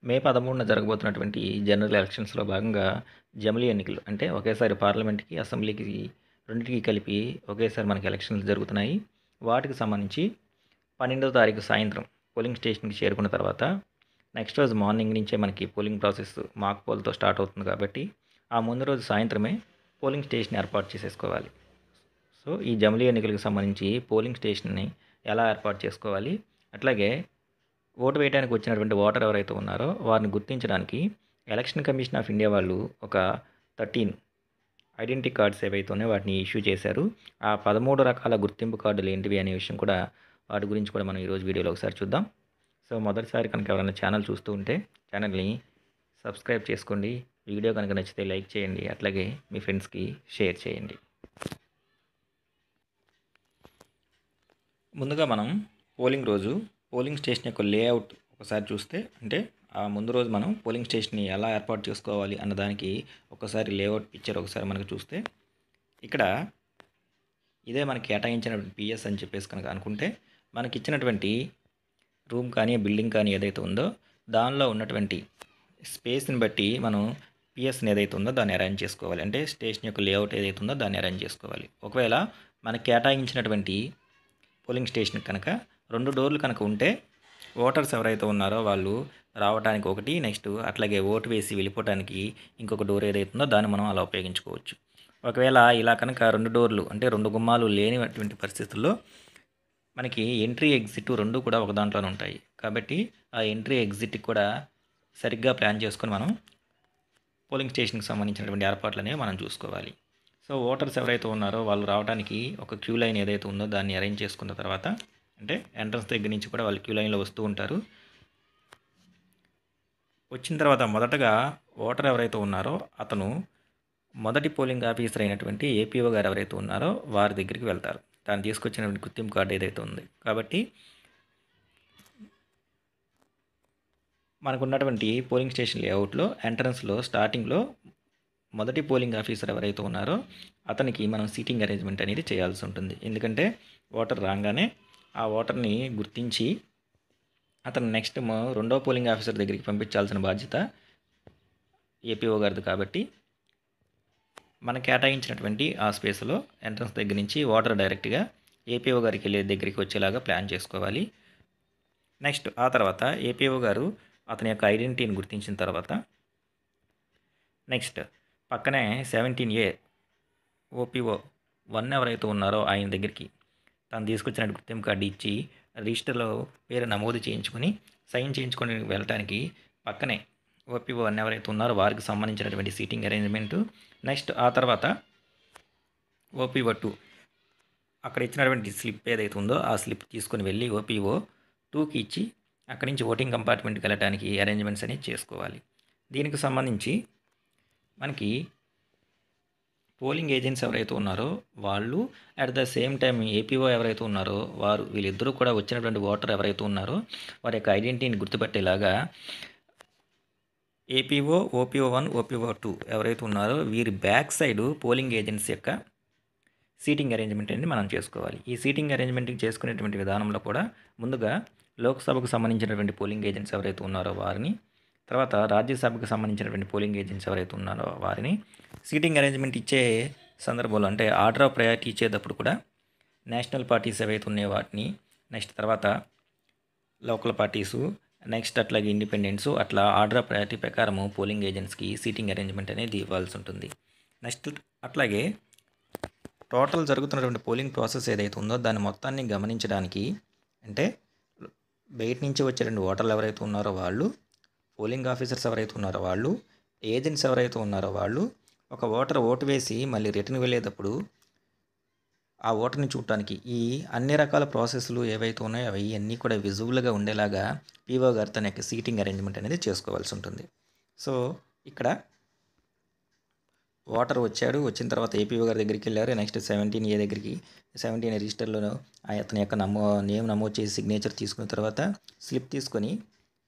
మే 13న జరగబోతున్నటువంటి general ఎలక్షన్స్‌లో భాగంగా జమిలీ ఎన్నికలు అంటే ఒకేసారి పార్లమెంట్‌కి, అసెంబ్లీకి రెండిటికి కలిపి ఒకేసారి మనకి ఎలక్షన్లు జరుగుతున్నాయి. వాటికి సంబంధించి 12వ తారీఖు సాయంత్రం పోలింగ్ స్టేషన్‌కి చేరుకున్న తర్వాత నెక్స్ట్ రోజు మార్నింగ్ నుంచే మనకి పోలింగ్ ప్రాసెస్ మాక్ పోల్‌తో స్టార్ట్ అవుతుంది కాబట్టి, ఆ ముందు రోజు సాయంత్రమే పోలింగ్ స్టేషన్ ఏర్పాటు చేసేసుకోవాలి. సో, ఈ జమిలీ ఎన్నికలకు సంబంధించి పోలింగ్ స్టేషన్‌ని ఎలా ఏర్పాటు చేసుకోవాలి? అట్లాగే ఓటు వేయడానికి వచ్చినటువంటి ఓటర్ ఎవరైతే ఉన్నారో వారిని గుర్తించడానికి ఎలక్షన్ కమిషన్ ఆఫ్ ఇండియా వాళ్ళు ఒక 13 ఐడెంటిటీ కార్డ్స్ ఏవైతే ఉన్నాయో వాటిని ఇష్యూ చేశారు. ఆ 13 రకాల గుర్తింపు కార్డులు ఏంటివి అనే విషయం కూడా వాటి గురించి కూడా మనం ఈరోజు వీడియోలో ఒకసారి చూద్దాం. సో, మొదటిసారి కనుక ఎవరైనా ఛానల్ చూస్తూ ఉంటే ఛానల్ని సబ్స్క్రైబ్ చేసుకోండి. వీడియో కనుక నచ్చితే లైక్ చేయండి. అట్లాగే మీ ఫ్రెండ్స్కి షేర్ చేయండి. ముందుగా మనం పోలింగ్ రోజు పోలింగ్ స్టేషన్ యొక్క లేఅవుట్ ఒకసారి చూస్తే అంటే ఆ ముందు రోజు మనం పోలింగ్ స్టేషన్ని ఎలా ఏర్పాటు చేసుకోవాలి అన్నదానికి ఒకసారి లేఅవుట్ పిక్చర్ ఒకసారి మనకు చూస్తే ఇక్కడ ఇదే మనకి కేటాయించినటువంటి పిఎస్ అని చెప్పేసి కనుక అనుకుంటే మనకి ఇచ్చినటువంటి రూమ్ కానీ బిల్డింగ్ కానీ ఏదైతే ఉందో దానిలో ఉన్నటువంటి స్పేస్ని బట్టి మనం పిఎస్ని ఏదైతే ఉందో దాన్ని అరేంజ్ చేసుకోవాలి. అంటే స్టేషన్ యొక్క లేఅవుట్ ఏదైతే ఉందో దాన్ని అరేంజ్ చేసుకోవాలి. ఒకవేళ మనకి కేటాయించినటువంటి పోలింగ్ స్టేషన్ కనుక 2 డోర్లు కనుక ఉంటే ఓటర్స్ ఎవరైతే ఉన్నారో వాళ్ళు రావడానికి ఒకటి, నెక్స్ట్ అట్లాగే ఓటు వేసి వెళ్ళిపోవడానికి ఇంకొక డోర్ ఏదైతే ఉందో దాన్ని మనం అలా ఉపయోగించుకోవచ్చు. ఒకవేళ ఇలా కనుక 2 డోర్లు అంటే 2 గుమ్మాలు లేనిటువంటి పరిస్థితుల్లో మనకి ఎంట్రీ, ఎగ్జిట్ 2 కూడా ఒక దాంట్లోనే ఉంటాయి. కాబట్టి ఆ ఎంట్రీ, ఎగ్జిట్‌కి కూడా సరిగ్గా ప్లాన్ చేసుకొని మనం పోలింగ్ స్టేషన్‌కి సంబంధించినటువంటి ఏర్పాట్లనేవి మనం చూసుకోవాలి. సో, ఓటర్స్ ఎవరైతే ఉన్నారో వాళ్ళు రావడానికి ఒక క్యూ లైన్ ఏదైతే ఉందో దాన్ని అరేంజ్ చేసుకున్న తర్వాత అంటే ఎంట్రన్స్ దగ్గర నుంచి కూడా వాళ్ళు క్యూ లైన్‌లో వస్తూ ఉంటారు. వచ్చిన తర్వాత మొదటగా ఓటర్ ఎవరైతే ఉన్నారో అతను మొదటి పోలింగ్ ఆఫీసర్ అయినటువంటి ఏపీఓ గారు ఎవరైతే ఉన్నారో వారి దగ్గరికి వెళ్తారు. తాను తీసుకొచ్చినటువంటి గుర్తింపు కార్డు ఏదైతే ఉంది. కాబట్టి మనకున్నటువంటి పోలింగ్ స్టేషన్ లేఅవుట్లో ఎంట్రన్స్‌లో స్టార్టింగ్‌లో మొదటి పోలింగ్ ఆఫీసర్ ఎవరైతే ఉన్నారో అతనికి మనం సీటింగ్ అరేంజ్మెంట్ అనేది చేయాల్సి ఉంటుంది. ఎందుకంటే ఓటర్ రాగానే ఆ ఓటర్ని గుర్తించి అతను నెక్స్ట్ రెండో పోలింగ్ ఆఫీసర్ దగ్గరికి పంపించాల్సిన బాధ్యత ఏపీఓ గారిది. కాబట్టి మనం కేటాయించినటువంటి ఆ స్పేస్లో ఎంట్రన్స్ దగ్గర నుంచి ఓటర్ డైరెక్ట్గా ఏపీఓ గారికి వెళ్ళే దగ్గరికి వచ్చేలాగా ప్లాన్ చేసుకోవాలి. నెక్స్ట్ ఆ తర్వాత ఏపీఓ గారు అతని యొక్క ఐడెంటిటీని గుర్తించిన తర్వాత నెక్స్ట్ పక్కనే 17A ఓపీఓ 1 ఎవరైతే ఉన్నారో ఆయన దగ్గరికి తను తీసుకొచ్చిన గుర్తింపు కార్డు ఇచ్చి రిజిస్టర్లో పేరు నమోదు చేయించుకొని సైన్ చేయించుకొని వెళ్ళటానికి పక్కనే ఓపీఓ 1 ఎవరైతే ఉన్నారో వారికి సంబంధించినటువంటి సీటింగ్ అరేంజ్మెంటు. నెక్స్ట్ ఆ తర్వాత ఓపీఓ 2 అక్కడ ఇచ్చినటువంటి స్లిప్ ఏదైతే ఉందో ఆ స్లిప్ తీసుకొని వెళ్ళి ఓపీఓ 2కి ఇచ్చి అక్కడి నుంచి ఓటింగ్ కంపార్ట్మెంట్కి వెళ్ళడానికి అరేంజ్మెంట్స్ అనేవి చేసుకోవాలి. దీనికి సంబంధించి మనకి పోలింగ్ ఏజెంట్స్ ఎవరైతే ఉన్నారో వాళ్ళు at the same time APO ఎవరైతే ఉన్నారో వారు వీళ్ళిద్దరూ కూడా వచ్చినటువంటి ఓటర్ ఎవరైతే ఉన్నారో వారి యొక్క ఐడెంటిటీని గుర్తుపట్టేలాగా ఏపీఓ, ఓపీఓ 1, ఓపీఓ 2 ఎవరైతే ఉన్నారో వీరి బ్యాక్ సైడ్ పోలింగ్ ఏజెంట్స్ యొక్క సీటింగ్ అరేంజ్మెంట్ అనేది మనం చేసుకోవాలి. ఈ సీటింగ్ అరేంజ్మెంట్కి చేసుకునేటువంటి విధానంలో కూడా ముందుగా లోక్సభకు సంబంధించినటువంటి పోలింగ్ ఏజెంట్స్ ఎవరైతే ఉన్నారో వారిని, తర్వాత రాజ్యసభకు సంబంధించినటువంటి పోలింగ్ ఏజెంట్స్ ఎవరైతే ఉన్నారో వారిని సీటింగ్ అరేంజ్మెంట్ ఇచ్చే సందర్భంలో అంటే ఆర్డర్ ఆఫ్ ప్రయారిటీ ఇచ్చేటప్పుడు కూడా నేషనల్ పార్టీస్ ఏవైతే ఉన్నాయో వాటిని, నెక్స్ట్ తర్వాత లోకల్ పార్టీసు, నెక్స్ట్ అట్లాగే ఇండిపెండెంట్స్ అట్లా ఆర్డర్ ఆఫ్ ప్రయారిటీ ప్రకారము పోలింగ్ ఏజెంట్స్కి సీటింగ్ అరేంజ్మెంట్ అనేది ఇవ్వాల్సి ఉంటుంది. నెక్స్ట్ అట్లాగే టోటల్ జరుగుతున్నటువంటి పోలింగ్ ప్రాసెస్ ఏదైతే ఉందో దాన్ని మొత్తాన్ని గమనించడానికి అంటే బయట నుంచి వచ్చేటువంటి ఓటర్లు ఎవరైతే ఉన్నారో వాళ్ళు, పోలింగ్ ఆఫీసర్స్ ఎవరైతే ఉన్నారో వాళ్ళు, ఏజెంట్స్ ఎవరైతే ఉన్నారో వాళ్ళు ఒక ఓటర్ ఓటు వేసి మళ్ళీ రిటర్న్ వెళ్ళేటప్పుడు ఆ ఓటర్ని చూడటానికి ఈ అన్ని రకాల ప్రాసెస్లు ఏవైతే ఉన్నాయో అవి అన్నీ కూడా విజువల్గా ఉండేలాగా పీఓ గారు తన యొక్క సీటింగ్ అరేంజ్మెంట్ అనేది చేసుకోవాల్సి ఉంటుంది. సో ఇక్కడ ఓటర్ వచ్చాడు, వచ్చిన తర్వాత ఏపీఓ గారి దగ్గరికి వెళ్ళారు. నెక్స్ట్ 17A దగ్గరికి 17A రిజిస్టర్లో అతని యొక్క నేమ్ నమోదు చేసి సిగ్నేచర్ తీసుకున్న తర్వాత స్లిప్ తీసుకొని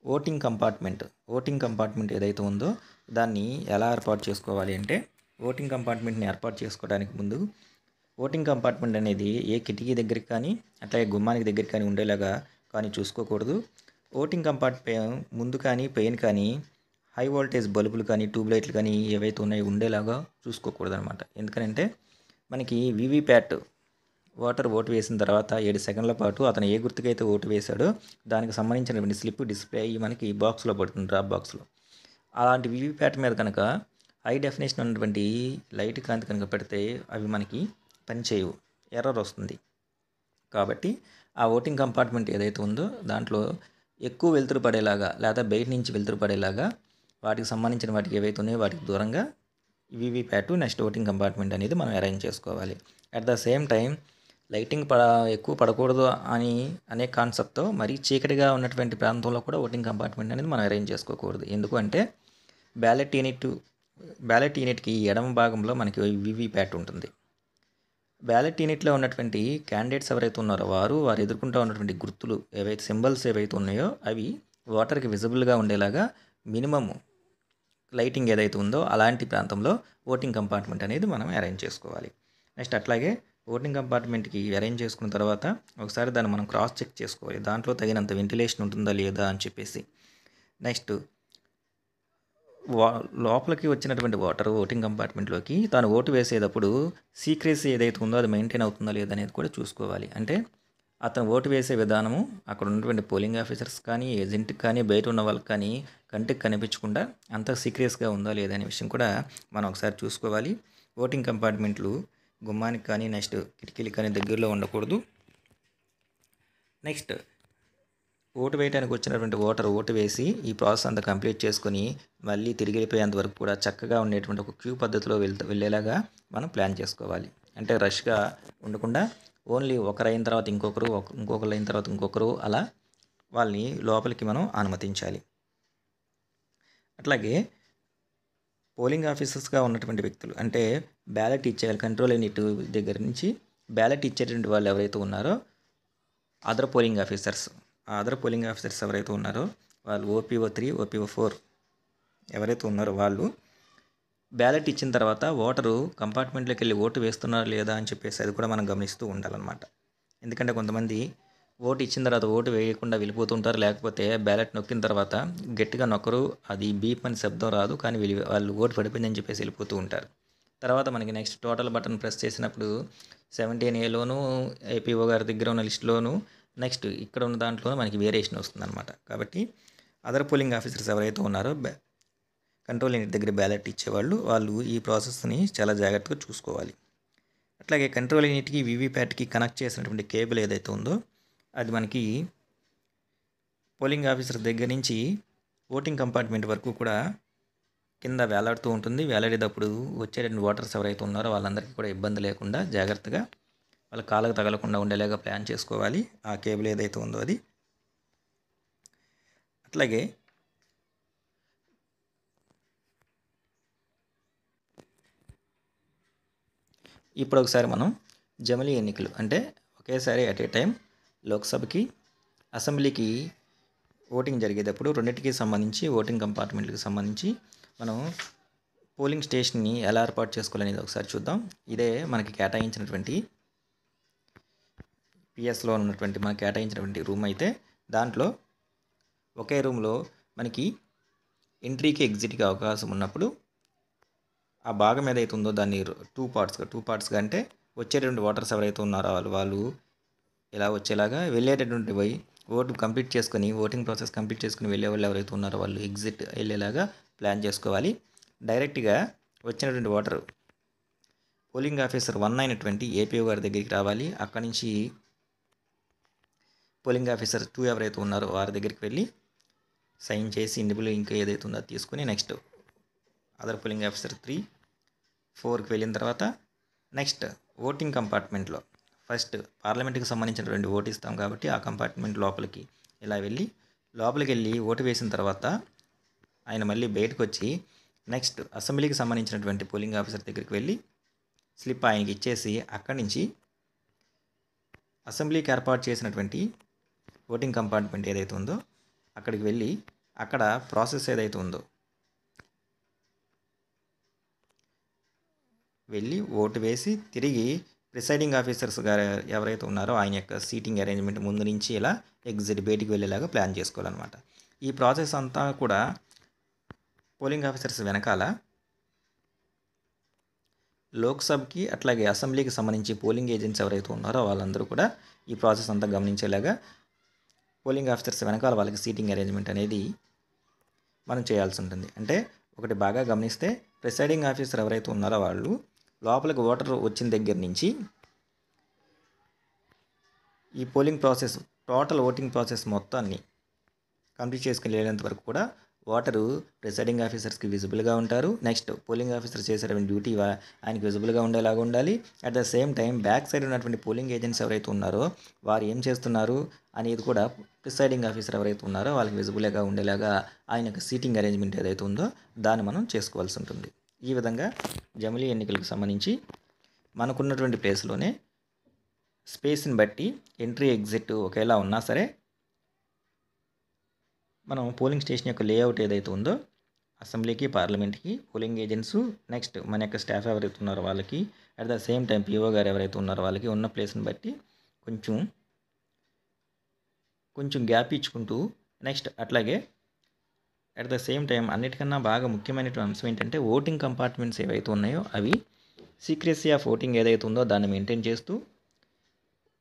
ఓటింగ్ కంపార్ట్మెంట్ ఏదైతే ఉందో దాన్ని ఎలా ఏర్పాటు చేసుకోవాలి అంటే ఓటింగ్ కంపార్ట్మెంట్ని ఏర్పాటు చేసుకోవడానికి ముందు ఓటింగ్ కంపార్ట్మెంట్ అనేది ఏ కిటికీ దగ్గరికి కానీ అట్లాగే గుమ్మానికి దగ్గరికి కానీ ఉండేలాగా కానీ చూసుకోకూడదు. ఓటింగ్ ముందు కానీ పైన కానీ హై వోల్టేజ్ బల్బులు కానీ ట్యూబ్ లైట్లు కానీ ఏవైతే ఉన్నాయో ఉండేలాగా చూసుకోకూడదనమాట. ఎందుకనంటే మనకి వీవీప్యాట్ ఓటు వేసిన తర్వాత 7 సెకండ్ల పాటు అతను ఏ గుర్తుకైతే ఓటు వేశాడో దానికి సంబంధించినటువంటి స్లిప్ డిస్ప్లే అయ్యి మనకి బాక్స్లో పడుతుంది, డ్రాప్ బాక్స్లో. అలాంటి వీవీప్యాట్ మీద కనుక హై డెఫినేషన్ ఉన్నటువంటి లైట్ కాంతి కనుక పెడితే అవి మనకి పనిచేయవు, ఎర్రర్ వస్తుంది. కాబట్టి ఆ ఓటింగ్ కంపార్ట్మెంట్ ఏదైతే ఉందో దాంట్లో ఎక్కువ వెలుతురు పడేలాగా లేదా బయట నుంచి వెలుతురు పడేలాగా వాటికి సంబంధించిన వాటికి ఏవైతే ఉన్నాయో వాటికి దూరంగా వీవీప్యాట్ నెక్స్ట్ ఓటింగ్ కంపార్ట్మెంట్ అనేది మనం అరేంజ్ చేసుకోవాలి. At the same time lighting ఎక్కువ పడకూడదు అనే కాన్సెప్ట్తో మరీ చీకటిగా ఉన్నటువంటి ప్రాంతంలో కూడా ఓటింగ్ కంపార్ట్మెంట్ అనేది మనం అరేంజ్ చేసుకోకూడదు. ఎందుకంటే బ్యాలెట్ యూనిట్కి ఎడమ భాగంలో మనకి వీవీప్యాట్ ఉంటుంది. బ్యాలెట్ యూనిట్లో ఉన్నటువంటి క్యాండిడేట్స్ ఎవరైతే ఉన్నారో వారు ఎదుర్కొంటూ ఉన్నటువంటి గుర్తులు ఏవైతే సింబల్స్ ఏవైతే ఉన్నాయో అవి ఓటర్కి విజిబుల్గా ఉండేలాగా మినిమమ్ లైటింగ్ ఏదైతే ఉందో అలాంటి ప్రాంతంలో ఓటింగ్ కంపార్ట్మెంట్ అనేది మనం అరేంజ్ చేసుకోవాలి. నెక్స్ట్ అట్లాగే ఓటింగ్ కంపార్ట్మెంట్కి అరేంజ్ చేసుకున్న తర్వాత ఒకసారి దాన్ని మనం క్రాస్ చెక్ చేసుకోవాలి, దాంట్లో తగినంత వెంటిలేషన్ ఉంటుందా లేదా అని చెప్పేసి. నెక్స్ట్ లోపలికి వచ్చినటువంటి ఓటింగ్ కంపార్ట్మెంట్లోకి తాను ఓటు వేసేటప్పుడు సీక్రెసీ ఏదైతే ఉందో అది మెయింటైన్ అవుతుందా లేదా అనేది కూడా చూసుకోవాలి. అంటే అతను ఓటు వేసే విధానము అక్కడ ఉన్నటువంటి పోలింగ్ ఆఫీసర్స్ కానీ ఏజెంట్కి కానీ బయట ఉన్న వాళ్ళకి కానీ కంటికి కనిపించకుండా అంత సీక్రెట్స్గా ఉందా లేదా అనే విషయం కూడా మనం ఒకసారి చూసుకోవాలి. ఓటింగ్ కంపార్ట్మెంట్లు గుమ్మానికి కానీ నెక్స్ట్ కిటికీలకి కానీ దగ్గరలో ఉండకూడదు. నెక్స్ట్ ఓటు వేయడానికి వచ్చినటువంటి ఓటు వేసి ఈ ప్రాసెస్ అంతా కంప్లీట్ చేసుకొని మళ్ళీ తిరిగి వెళ్ళిపోయేంత వరకు కూడా చక్కగా ఉండేటువంటి ఒక క్యూ పద్ధతిలో వెళ్ళేలాగా మనం ప్లాన్ చేసుకోవాలి. అంటే రష్గా ఉండకుండా ఓన్లీ ఒకరు అయిన తర్వాత ఇంకొకరు అయిన తర్వాత ఇంకొకరు అలా వాళ్ళని లోపలికి మనం అనుమతించాలి. అట్లాగే పోలింగ్ ఆఫీసర్స్గా ఉన్నటువంటి వ్యక్తులు అంటే బ్యాలెట్ ఇచ్చేయాలి, కంట్రోల్ యూనిట్ దగ్గర నుంచి బ్యాలెట్ ఇచ్చేటువంటి వాళ్ళు ఎవరైతే ఉన్నారో అదర్ పోలింగ్ ఆఫీసర్స్ ఎవరైతే ఉన్నారో వాళ్ళు OPO3 OPO4 ఎవరైతే ఉన్నారో వాళ్ళు బ్యాలెట్ ఇచ్చిన తర్వాత ఓటరు కంపార్ట్మెంట్లోకి వెళ్ళి ఓటు వేస్తున్నారా లేదా అని చెప్పేసి అది కూడా మనం గమనిస్తూ ఉండాలన్నమాట. ఎందుకంటే కొంతమంది ఓటు ఇచ్చిన తర్వాత ఓటు వేయకుండా వెళ్ళిపోతుంటారు, లేకపోతే బ్యాలెట్ నొక్కిన తర్వాత గట్టిగా నొక్కరు, అది బీప్ అని శబ్దం రాదు, కానీ వాళ్ళు ఓటు పడిపోయిందని చెప్పేసి వెళ్ళిపోతూ ఉంటారు. తర్వాత మనకి నెక్స్ట్ టోటల్ బటన్ ప్రెస్ చేసినప్పుడు 17Aలోను APO గారి దగ్గర ఉన్న లిస్టులోను నెక్స్ట్ ఇక్కడ ఉన్న దాంట్లో మనకి వేరియేషన్ వస్తుందన్నమాట. కాబట్టి అదర్ పోలింగ్ ఆఫీసర్స్ ఎవరైతే ఉన్నారో కంట్రోల్ యూనిట్ దగ్గర బ్యాలెట్ ఇచ్చేవాళ్ళు వాళ్ళు ఈ ప్రాసెస్ని చాలా జాగ్రత్తగా చూసుకోవాలి. అట్లాగే కంట్రోల్ యూనిట్కి వీవీప్యాట్కి కనెక్ట్ చేసినటువంటి కేబుల్ ఏదైతే ఉందో అది మనకి పోలింగ్ ఆఫీసర్ దగ్గర నుంచి ఓటింగ్ కంపార్ట్మెంట్ వరకు కూడా కింద వేలాడుతూ ఉంటుంది. వేలాడేటప్పుడు వచ్చేటువంటి ఓటర్స్ ఎవరైతే ఉన్నారో వాళ్ళందరికీ కూడా ఇబ్బంది లేకుండా జాగ్రత్తగా వాళ్ళ కాళ్ళకు తగలకుండా ఉండేలాగా ప్లాన్ చేసుకోవాలి ఆ కేబుల్ ఏదైతే ఉందో అది. అట్లాగే ఇప్పుడు ఒకసారి మనం జమిలీ ఎన్నికలు అంటే ఒకేసారి అట్ ఏ టైం లోక్సభకి అసెంబ్లీకి ఓటింగ్ జరిగేటప్పుడు రెండింటికి సంబంధించి ఓటింగ్ కంపార్ట్మెంట్కి సంబంధించి మనం పోలింగ్ స్టేషన్ని ఎలా ఏర్పాటు చేసుకోవాలనేది ఒకసారి చూద్దాం. ఇదే మనకి కేటాయించినటువంటి పిఎస్లో ఉన్నటువంటి మనకి కేటాయించినటువంటి రూమ్ అయితే దాంట్లో ఒకే రూమ్లో మనకి ఎంట్రీకి ఎగ్జిట్కి అవకాశం ఉన్నప్పుడు ఆ భాగం ఏదైతే ఉందో దాన్ని టూ పార్ట్స్గా అంటే వచ్చేటువంటి ఓటర్స్ ఎవరైతే ఉన్నారో వాళ్ళు ఇలా వచ్చేలాగా వెళ్ళేటటువంటి ఓటింగ్ ప్రాసెస్ కంప్లీట్ చేసుకుని వెళ్ళే వాళ్ళు ఎవరైతే ఉన్నారో వాళ్ళు ఎగ్జిట్ వెళ్ళేలాగా ప్లాన్ చేసుకోవాలి. డైరెక్ట్గా వచ్చినటువంటి ఓటరు పోలింగ్ ఆఫీసర్ 1 అయినటువంటి APO గారి దగ్గరికి రావాలి. అక్కడి నుంచి పోలింగ్ ఆఫీసర్ 2 ఎవరైతే ఉన్నారో వారి దగ్గరికి వెళ్ళి సైన్ చేసి ఇండివిజువల్ ఇంకా ఏదైతే ఉందో అది తీసుకుని నెక్స్ట్ అదర్ పోలింగ్ ఆఫీసర్ 3, 4కి వెళ్ళిన తర్వాత నెక్స్ట్ ఓటింగ్ కంపార్ట్మెంట్లో ఫస్ట్ పార్లమెంట్కి సంబంధించినటువంటి ఓటు ఇస్తాం కాబట్టి ఆ కంపార్ట్మెంట్ లోపలికి వెళ్ళి ఓటు వేసిన తర్వాత ఆయన మళ్ళీ బయటకు వచ్చి నెక్స్ట్ అసెంబ్లీకి సంబంధించినటువంటి పోలింగ్ ఆఫీసర్ దగ్గరికి వెళ్ళి స్లిప్ ఆయనకి ఇచ్చేసి అక్కడి నుంచి అసెంబ్లీకి ఏర్పాటు చేసినటువంటి ఓటింగ్ కంపార్ట్మెంట్ ఏదైతే ఉందో అక్కడికి వెళ్ళి అక్కడ ప్రాసెస్ ఏదైతే ఉందో వెళ్ళి ఓటు వేసి తిరిగి ప్రిసైడింగ్ ఆఫీసర్స్ గారు ఎవరైతే ఉన్నారో ఆయన యొక్క సీటింగ్ అరేంజ్మెంట్ ముందు నుంచి ఇలా ఎగ్జిట్ బయటికి వెళ్ళేలాగా ప్లాన్ చేసుకోవాలన్నమాట. ఈ ప్రాసెస్ అంతా కూడా పోలింగ్ ఆఫీసర్స్ వెనకాల లోక్సభకి అట్లాగే అసెంబ్లీకి సంబంధించి పోలింగ్ ఏజెంట్స్ ఎవరైతే ఉన్నారో వాళ్ళందరూ కూడా ఈ ప్రాసెస్ అంతా గమనించేలాగా పోలింగ్ ఆఫీసర్స్ వెనకాల వాళ్ళకి సీటింగ్ అరేంజ్మెంట్ అనేది మనం చేయాల్సి ఉంటుంది. అంటే ఒకటి బాగా గమనిస్తే ప్రిసైడింగ్ ఆఫీసర్ ఎవరైతే ఉన్నారో వాళ్ళు లోపలికి ఓటర్ వచ్చిన దగ్గర నుంచి ఈ polling process total voting process మొత్తాన్ని కంప్లీట్ చేసుకుని వెళ్ళేంత వరకు కూడా ఓటరు ప్రిసైడింగ్ ఆఫీసర్స్కి విజిబుల్గా ఉంటారు. నెక్స్ట్ పోలింగ్ ఆఫీసర్ చేసేటువంటి డ్యూటీ ఆయనకి విజిబుల్గా ఉండేలాగా ఉండాలి. At the same time back side ఉన్నటువంటి పోలింగ్ ఏజెంట్స్ ఎవరైతే ఉన్నారో వారు ఏం చేస్తున్నారు అనేది కూడా ప్రిసైడింగ్ ఆఫీసర్ ఎవరైతే ఉన్నారో వాళ్ళకి విజిబుల్గా ఉండేలాగా ఆయన యొక్క సీటింగ్ అరేంజ్మెంట్ ఏదైతే ఉందో దాన్ని మనం చేసుకోవాల్సి ఉంటుంది. ఈ విధంగా జమిలీ ఎన్నికలకు సంబంధించి మనకున్నటువంటి ప్లేస్లోనే స్పేస్ని బట్టి ఎంట్రీ ఎగ్జిట్ ఒకేలా ఉన్నా సరే మనం పోలింగ్ స్టేషన్ యొక్క లేఅవుట్ ఏదైతే ఉందో అసెంబ్లీకి పార్లమెంట్కి పోలింగ్ ఏజెంట్స్ నెక్స్ట్ మన యొక్క స్టాఫ్ ఎవరైతే ఉన్నారో వాళ్ళకి at the same time PO గారు ఎవరైతే ఉన్నారో వాళ్ళకి ఉన్న ప్లేస్ని బట్టి కొంచెం గ్యాప్ ఇచ్చుకుంటూ నెక్స్ట్ అట్లాగే అట్ ద సేమ్ టైం అన్నిటికన్నా బాగా ముఖ్యమైనటువంటి అంశం ఏంటంటే ఓటింగ్ కంపార్ట్మెంట్స్ ఏవైతే ఉన్నాయో అవి సీక్రెసీ ఆఫ్ ఓటింగ్ ఏదైతే ఉందో దాన్ని మెయింటైన్ చేస్తూ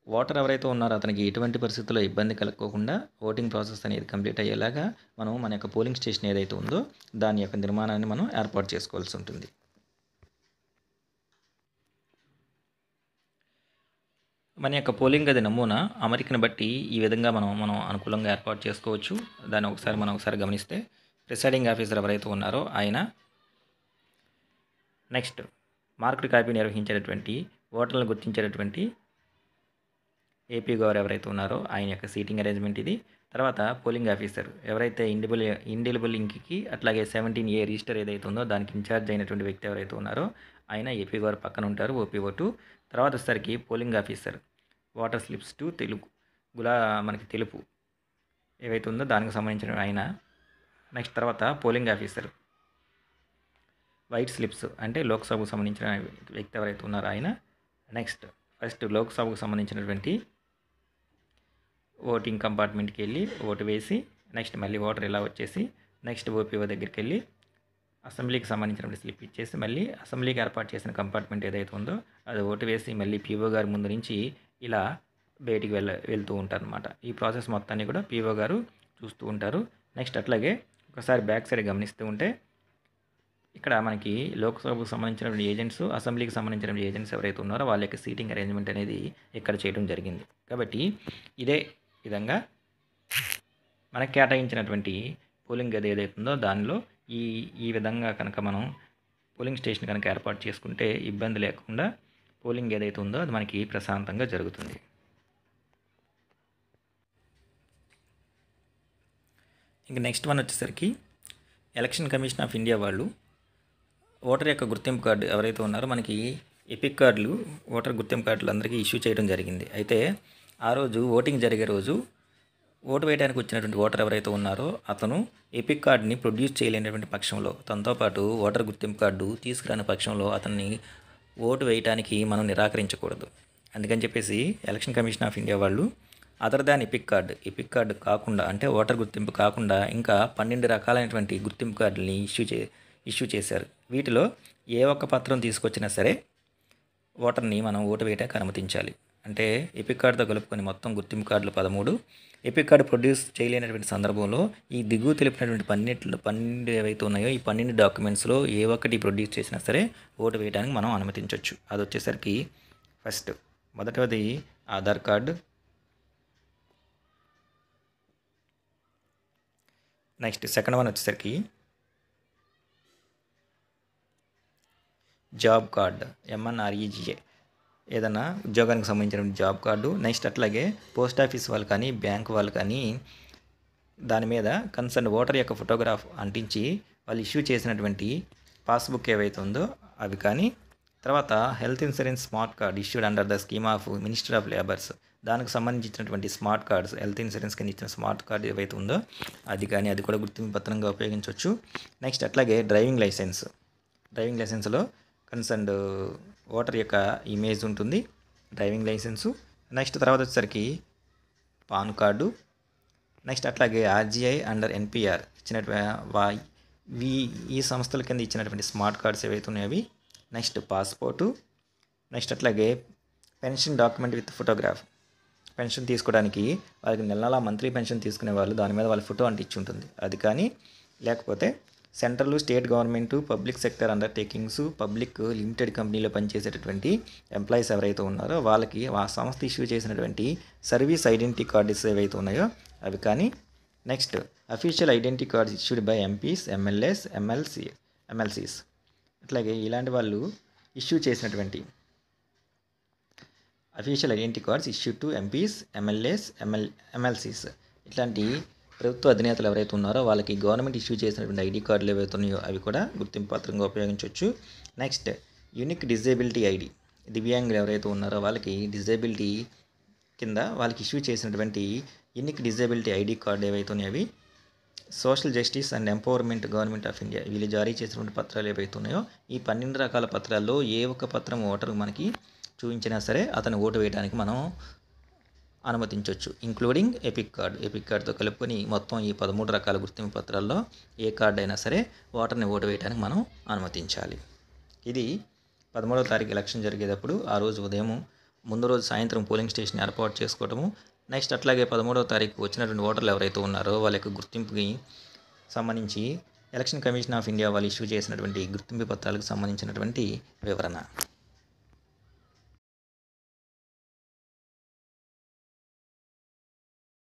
ఓటర్ ఎవరైతే ఉన్నారో అతనికి ఎటువంటి పరిస్థితుల్లో ఇబ్బంది కలగకుండా ఓటింగ్ ప్రాసెస్ అనేది కంప్లీట్ అయ్యేలాగా మనం మన యొక్క పోలింగ్ స్టేషన్ ఏదైతే ఉందో దాని యొక్క నిర్మాణాన్ని మనం ఏర్పాటు చేసుకోవాల్సి ఉంటుంది. మన యొక్క పోలింగ్ గది నమూనా అమరికను బట్టి ఈ విధంగా మనం అనుకూలంగా ఏర్పాటు చేసుకోవచ్చు. దాన్ని ఒకసారి గమనిస్తే ప్రిసైడింగ్ ఆఫీసర్ ఎవరైతే ఉన్నారో ఆయన నెక్స్ట్ మార్క్డ్ కాపీ నిర్వహించేటటువంటి ఓటర్లను గుర్తించేటటువంటి ఏపీ గారు ఎవరైతే ఉన్నారో ఆయన యొక్క సీటింగ్ అరేంజ్మెంట్ ఇది. తర్వాత పోలింగ్ ఆఫీసర్ ఎవరైతే ఇండిలిబుల్ ఇంక్కి అట్లాగే 17A రిజిస్టర్ ఏదైతే ఉందో దానికి ఇన్ఛార్జ్ అయినటువంటి వ్యక్తి ఎవరైతే ఉన్నారో ఆయన ఏపీ గారు పక్కన ఉంటారు OPO2. తర్వాత వచ్చేసరికి polling officer water slips to మనకి తెలుపు ఏవైతే ఉందో దానికి సంబంధించిన ఆయన. నెక్స్ట్ తర్వాత పోలింగ్ ఆఫీసర్ వైట్ స్లిప్స్ అంటే లోక్సభకు సంబంధించిన వ్యక్తి ఎవరైతే ఉన్నారో ఆయన. నెక్స్ట్ ఫస్ట్ లోక్సభకు సంబంధించినటువంటి ఓటింగ్ కంపార్ట్మెంట్కి వెళ్ళి ఓటు వేసి నెక్స్ట్ మళ్ళీ ఓటర్ ఇలా వచ్చేసి నెక్స్ట్ OPO దగ్గరికి వెళ్ళి అసెంబ్లీకి సంబంధించినటువంటి స్లిప్ ఇచ్చేసి మళ్ళీ అసెంబ్లీకి ఏర్పాటు చేసిన కంపార్ట్మెంట్ ఏదైతే ఉందో అది ఓటు వేసి మళ్ళీ PO గారి ముందు నుంచి ఇలా బయటికి వెళ్తూ ఉంటారు అనమాట. ఈ ప్రాసెస్ మొత్తాన్ని కూడా PO గారు చూస్తూ ఉంటారు. నెక్స్ట్ అట్లాగే ఒకసారి బ్యాక్ సైడ్ గమనిస్తూ ఉంటే ఇక్కడ మనకి లోక్సభకు సంబంధించిన ఏజెంట్స్ అసెంబ్లీకి సంబంధించిన ఏజెంట్స్ ఎవరైతే ఉన్నారో వాళ్ళ యొక్క సీటింగ్ అరేంజ్మెంట్ అనేది ఇక్కడ చేయడం జరిగింది. కాబట్టి ఇదే విధంగా మనకు కేటాయించినటువంటి పోలింగ్ గది ఏదైతే ఉందో దానిలో ఈ విధంగా కనుక మనం పోలింగ్ స్టేషన్ కనుక ఏర్పాటు చేసుకుంటే ఇబ్బంది లేకుండా పోలింగ్ ఏదైతే ఉందో అది మనకి ప్రశాంతంగా జరుగుతుంది. ఇంక నెక్స్ట్ వన్ వచ్చేసరికి ఎలక్షన్ కమిషన్ ఆఫ్ ఇండియా వాళ్ళు ఓటర్ యొక్క గుర్తింపు కార్డు ఎవరైతే ఉన్నారో మనకి ఎపిక్ కార్డులు ఓటర్ గుర్తింపు కార్డులు అందరికీ ఇష్యూ చేయడం జరిగింది. అయితే ఆ రోజు ఓటింగ్ జరిగే రోజు ఓటు వేయడానికి వచ్చినటువంటి ఓటర్ ఎవరైతే ఉన్నారో అతను ఎపిక్ కార్డుని ప్రొడ్యూస్ చేయలేనటువంటి పక్షంలో తనతో పాటు ఓటర్ గుర్తింపు కార్డు తీసుకురాని పక్షంలో అతన్ని ఓటు వేయడానికి మనం నిరాకరించకూడదు. అందుకని చెప్పేసి ఎలక్షన్ కమిషన్ ఆఫ్ ఇండియా వాళ్ళు అదర్ దాన్ ఎపిక్ కార్డు కాకుండా అంటే ఓటర్ గుర్తింపు కాకుండా ఇంకా 12 రకాలైనటువంటి గుర్తింపు కార్డులని ఇష్యూ చేశారు. వీటిలో ఏ ఒక్క పత్రం తీసుకొచ్చినా సరే ఓటర్ని మనం ఓటు వేయడానికి అనుమతించాలి. అంటే ఎపిక్ కార్డుతో కలుపుకొని మొత్తం గుర్తింపు కార్డులు 13. ఎపిక్ కార్డు ప్రొడ్యూస్ చేయలేనటువంటి సందర్భంలో ఈ దిగువ తెలిపినటువంటి 12 ఏవైతే ఉన్నాయో ఈ 12 డాక్యుమెంట్స్లో ఏ ఒక్కటి ప్రొడ్యూస్ చేసినా సరే ఓటు వేయడానికి మనం అనుమతించవచ్చు. అది వచ్చేసరికి ఫస్ట్ మొదటిది Aadhaar card, next second one వచ్చేసరికి జాబ్ కార్డు MNREGA ఏదైనా ఉద్యోగానికి సంబంధించిన జాబ్ కార్డు. నెక్స్ట్ అట్లాగే పోస్ట్ ఆఫీస్ వాళ్ళు కానీ బ్యాంక్ వాళ్ళు కానీ దాని మీద కన్సర్న్ ఓటర్ యొక్క ఫోటోగ్రాఫ్ అంటించి వాళ్ళు ఇష్యూ చేసినటువంటి పాస్బుక్ ఏవైతే ఉందో అవి కానీ, తర్వాత health insurance smart card issued under the scheme of minister of labours దానికి సంబంధించినటువంటి స్మార్ట్ కార్డ్స్ హెల్త్ ఇన్సూరెన్స్ కింద ఇచ్చిన స్మార్ట్ కార్డ్ ఏవైతే ఉందో అది కానీ అది కూడా గుర్తింపు పత్రంగా ఉపయోగించవచ్చు. నెక్స్ట్ అట్లాగే డ్రైవింగ్ లైసెన్స్లో కన్సర్న్డ్ ఓటర్ యొక్క ఇమేజ్ ఉంటుంది. డ్రైవింగ్ లైసెన్సు, నెక్స్ట్ తర్వాత వచ్చేసరికి పాన్ కార్డు, నెక్స్ట్ అట్లాగే ఆర్జీఐ అండర్ ఎన్పిఆర్ ఈ సంస్థల కింద ఇచ్చినటువంటి స్మార్ట్ కార్డ్స్ ఏవైతే ఉన్నాయో అవి, నెక్స్ట్ పాస్పోర్టు, నెక్స్ట్ అట్లాగే pension document with photograph. Pension తీసుకోవడానికి వాళ్ళకి నెల మంత్లీ పెన్షన్ తీసుకునే వాళ్ళు దాని మీద వాళ్ళ ఫోటో అంటించి ఉంటుంది. అది కానీ లేకపోతే central state government public sector undertakings public limited కంపెనీలో పనిచేసేటటువంటి ఎంప్లాయీస్ ఎవరైతే ఉన్నారో వాళ్ళకి ఆ సంస్థ ఇష్యూ చేసినటువంటి సర్వీస్ ఐడెంటిటీ కార్డ్స్ ఏవైతే ఉన్నాయో అవి కానీ, next official identity cards issued by MPs, MLAs, MLCs, అట్లాగే ఇలాంటి వాళ్ళు ఇష్యూ చేసినటువంటి official identity cards issue to MPs, MLAs, MLCs ఇట్లాంటి ప్రభుత్వ అధినేతలు ఎవరైతే ఉన్నారో వాళ్ళకి గవర్నమెంట్ ఇష్యూ చేసినటువంటి ఐడి కార్డులు ఏవైతే ఉన్నాయో అవి కూడా గుర్తింపు పత్రంగా ఉపయోగించవచ్చు. నెక్స్ట్ యూనిక్ డిజేబిలిటీ ఐడి, దివ్యాంగులు ఎవరైతే ఉన్నారో వాళ్ళకి డిజేబిలిటీ కింద వాళ్ళకి ఇష్యూ చేసినటువంటి యూనిక్ డిజేబిలిటీ ఐడి కార్డు ఏవైతే ఉన్నాయో అవి social justice and empowerment government of India వీళ్ళు జారీ చేసినటువంటి పత్రాలు ఏవైతే ఉన్నాయో ఈ 12 రకాల పత్రాల్లో ఏ ఒక్క పత్రం ఓటరు మనకి చూపించినా సరే అతను ఓటు వేయడానికి మనం అనుమతించవచ్చు, ఇంక్లూడింగ్ ఎపిక్ కార్డుతో కలుపుకొని మొత్తం ఈ 13 రకాల గుర్తింపు పత్రాల్లో ఏ కార్డు అయినా సరే ఓటర్ని ఓటు వేయడానికి మనం అనుమతించాలి. ఇది 13వ తారీఖు ఎలక్షన్ జరిగేటప్పుడు ఆ రోజు ఉదయం ముందు రోజు సాయంత్రం పోలింగ్ స్టేషన్ ఏర్పాటు చేసుకోవడము, నెక్స్ట్ అట్లాగే 13వ తారీఖు వచ్చినటువంటి ఓటర్లు ఎవరైతే ఉన్నారో వాళ్ళ యొక్క గుర్తింపుకి సంబంధించి ఎలక్షన్ కమిషన్ ఆఫ్ ఇండియా వాళ్ళు ఇష్యూ చేసినటువంటి గుర్తింపు పత్రాలకు సంబంధించినటువంటి వివరణ.